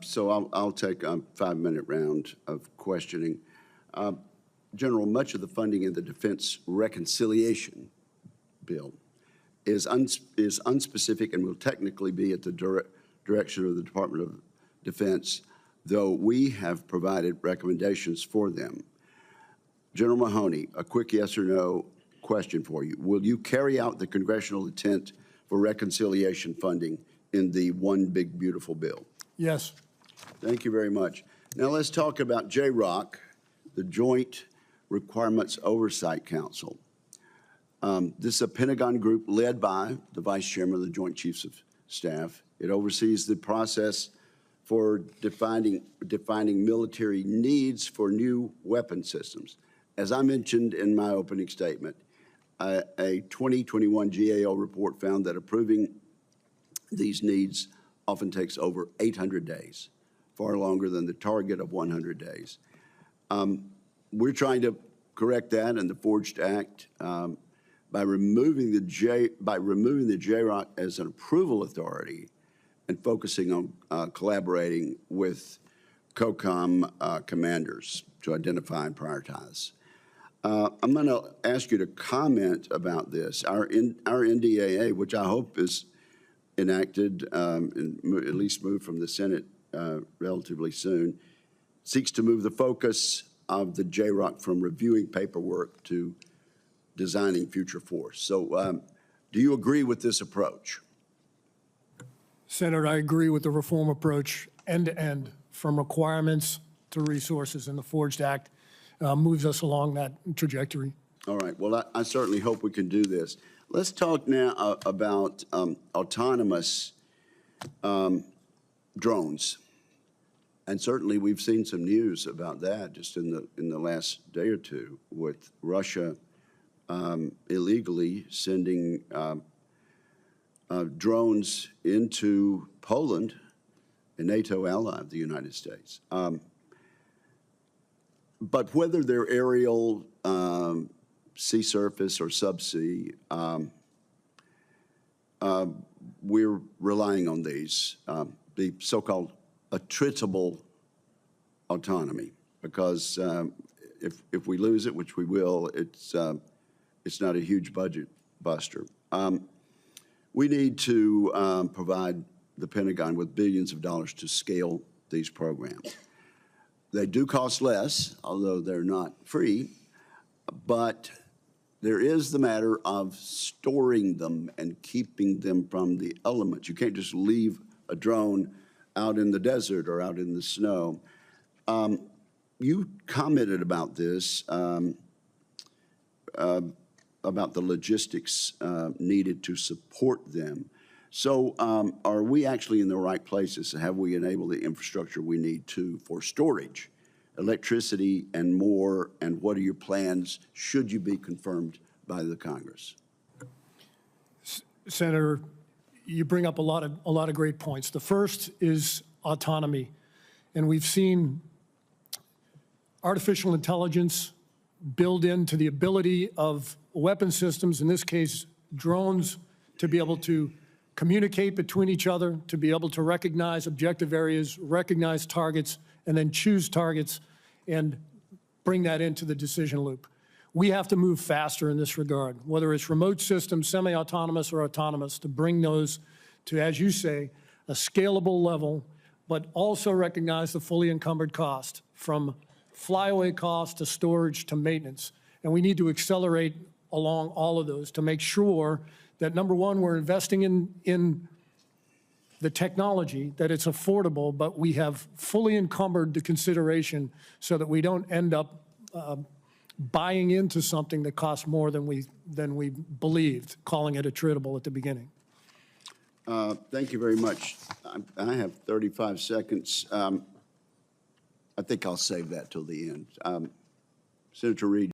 So I'll take a 5-minute round of questioning. General, much of the funding in the Defense Reconciliation Bill is unspecific and will technically be at the direction of the Department of Defense, though we have provided recommendations for them. General Mahoney, a quick yes or no question for you. Will you carry out the congressional intent for reconciliation funding in the One Big Beautiful Bill? Yes. Thank you very much. Now let's talk about JROC, the Joint Requirements Oversight Council. This is a Pentagon group led by the Vice Chairman of the Joint Chiefs of Staff. It oversees the process for defining military needs for new weapon systems. As I mentioned in my opening statement, a 2021 GAO report found that approving these needs often takes over 800 days, far longer than the target of 100 days. We're trying to correct that in the Forged Act by removing the JROC as an approval authority and focusing on collaborating with COCOM commanders to identify and prioritize. I'm going to ask you to comment about this. Our NDAA, which I hope is enacted and at least moved from the Senate relatively soon, seeks to move the focus of the JROC from reviewing paperwork to designing future force. So do you agree with this approach? Senator, I agree with the reform approach end to end, from requirements to resources, and the Forged Act moves us along that trajectory. All right. Well, I certainly hope we can do this. Let's talk now about autonomous drones. And certainly we've seen some news about that just in the last day or two, with Russia illegally sending drones into Poland, a NATO ally of the United States. But whether they're aerial, sea surface, or subsea, we're relying on these, the so-called attritable autonomy, because if we lose it, which we will, it's not a huge budget buster. We need to provide the Pentagon with billions of dollars to scale these programs. They do cost less, although they're not free, but there is the matter of storing them and keeping them from the elements. You can't just leave a drone out in the desert or out in the snow. You commented about this, about the logistics needed to support them. So are we actually in the right places? Have we enabled the infrastructure we need for storage, electricity, and more? And what are your plans should you be confirmed by the Congress? Senator, you bring up a lot of great points. The first is autonomy, and we've seen artificial intelligence build into the ability of weapon systems, in this case drones, to be able to communicate between each other, to be able to recognize objective areas, recognize targets, and then choose targets and bring that into the decision loop. We have to move faster in this regard, whether it's remote systems, semi-autonomous or autonomous, to bring those to, as you say, a scalable level, but also recognize the fully encumbered cost, from flyaway cost to storage to maintenance. And we need to accelerate along all of those to make sure that, number one, we're investing in the technology, that it's affordable, but we have fully encumbered the consideration so that we don't end up buying into something that costs more than we believed, calling it attritable at the beginning. Thank you very much. I have 35 seconds. I think I'll save that till the end. Senator Reid.